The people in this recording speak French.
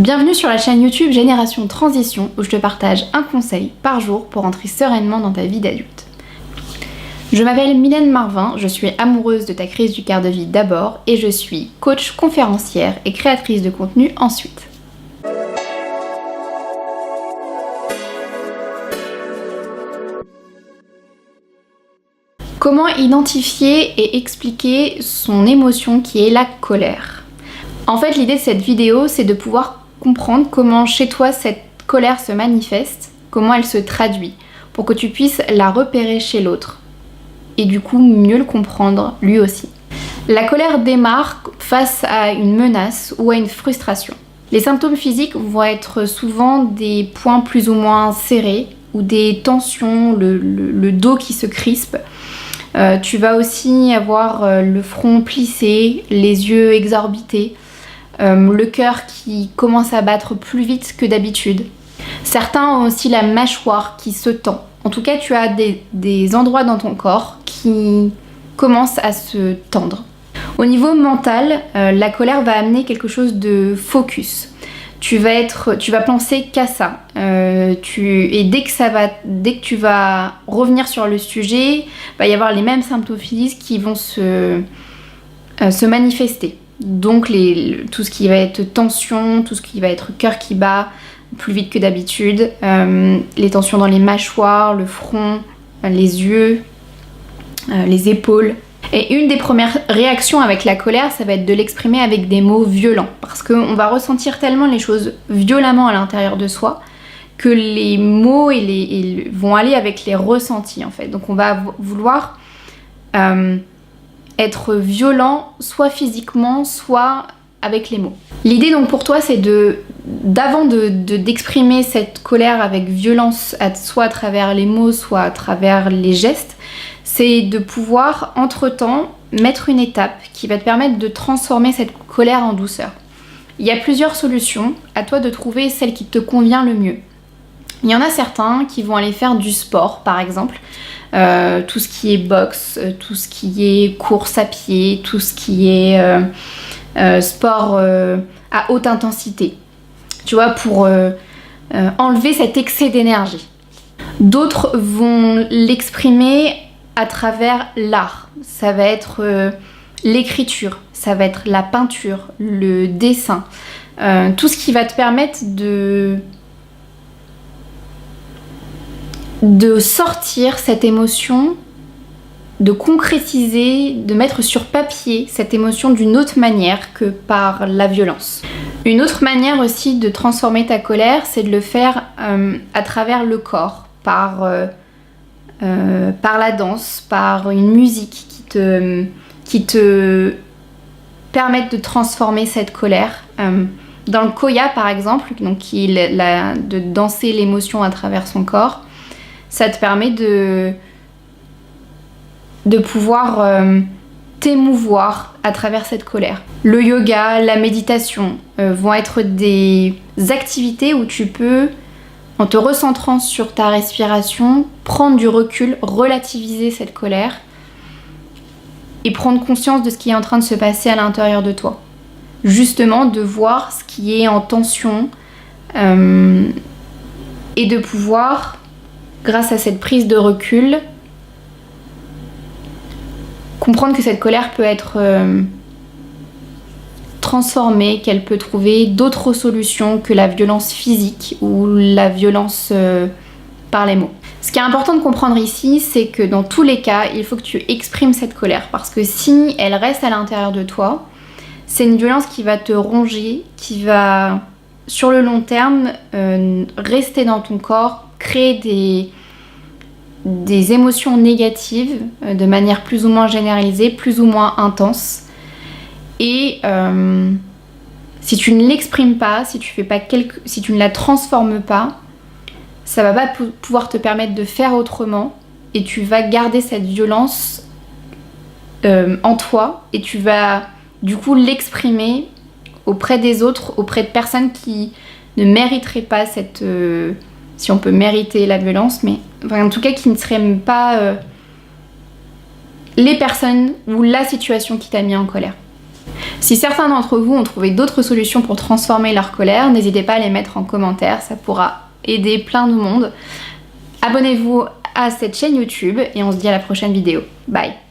Bienvenue sur la chaîne YouTube Génération Transition où je te partage un conseil par jour pour entrer sereinement dans ta vie d'adulte. Je m'appelle Mylène Marvin, je suis amoureuse de ta crise du quart de vie d'abord et je suis coach, conférencière et créatrice de contenu ensuite. Comment identifier et expliquer son émotion qui est la colère? En fait, l'idée de cette vidéo, c'est de pouvoir comprendre comment chez toi cette colère se manifeste, comment elle se traduit, pour que tu puisses la repérer chez l'autre et du coup mieux le comprendre lui aussi. La colère démarre face à une menace ou à une frustration. Les symptômes physiques vont être souvent des poings plus ou moins serrés ou des tensions, le dos qui se crispe. Tu vas aussi avoir le front plissé, les yeux exorbités, le cœur qui commence à battre plus vite que d'habitude. Certains ont aussi la mâchoire qui se tend. En tout cas, tu as des endroits dans ton corps qui commencent à se tendre. Au niveau mental, la colère va amener quelque chose de focus. Tu vas penser qu'à ça. Et dès que tu vas revenir sur le sujet, il va y avoir les mêmes symptômes physiques qui vont se manifester. Donc tout ce qui va être tension, tout ce qui va être cœur qui bat plus vite que d'habitude, les tensions dans les mâchoires, le front, les yeux, les épaules. Et une des premières réactions avec la colère, ça va être de l'exprimer avec des mots violents. Parce qu'on va ressentir tellement les choses violemment à l'intérieur de soi que les mots vont aller avec les ressentis en fait. Donc on va vouloir être violent, soit physiquement, soit avec les mots. L'idée donc pour toi, c'est d'avant d'exprimer cette colère avec violence, soit à travers les mots, soit à travers les gestes, c'est de pouvoir entre-temps mettre une étape qui va te permettre de transformer cette colère en douceur. Il y a plusieurs solutions, à toi de trouver celle qui te convient le mieux. Il y en a certains qui vont aller faire du sport par exemple, tout ce qui est boxe, tout ce qui est course à pied, tout ce qui est sport à haute intensité, tu vois, pour enlever cet excès d'énergie. D'autres vont l'exprimer à travers l'art. Ça va être l'écriture, ça va être la peinture, le dessin, tout ce qui va te permettre de sortir cette émotion, de concrétiser, de mettre sur papier cette émotion d'une autre manière que par la violence. Une autre manière aussi de transformer ta colère, c'est de le faire à travers le corps, par la danse, par une musique qui te permette de transformer cette colère. Dans le Koya par exemple, donc qui est de danser l'émotion à travers son corps, ça te permet de pouvoir t'émouvoir à travers cette colère. Le yoga, la méditation vont être des activités où tu peux, en te recentrant sur ta respiration, prendre du recul, relativiser cette colère et prendre conscience de ce qui est en train de se passer à l'intérieur de toi. Justement, de voir ce qui est en tension et de pouvoir, grâce à cette prise de recul, comprendre que cette colère peut être transformée, qu'elle peut trouver d'autres solutions que la violence physique ou la violence par les mots. Ce qui est important de comprendre ici, c'est que dans tous les cas, il faut que tu exprimes cette colère parce que si elle reste à l'intérieur de toi, c'est une violence qui va te ronger, qui va, sur le long terme, rester dans ton corps, créer des émotions négatives de manière plus ou moins généralisée, plus ou moins intense. Et si tu ne l'exprimes pas, si tu ne la transformes pas, ça va pas pouvoir te permettre de faire autrement et tu vas garder cette violence en toi et tu vas du coup l'exprimer auprès des autres, auprès de personnes qui ne mériteraient pas cette... si on peut mériter la violence, mais enfin, en tout cas qui ne seraient même pas les personnes ou la situation qui t'a mis en colère. Si certains d'entre vous ont trouvé d'autres solutions pour transformer leur colère, n'hésitez pas à les mettre en commentaire, ça pourra aider plein de monde. Abonnez-vous à cette chaîne YouTube et on se dit à la prochaine vidéo. Bye!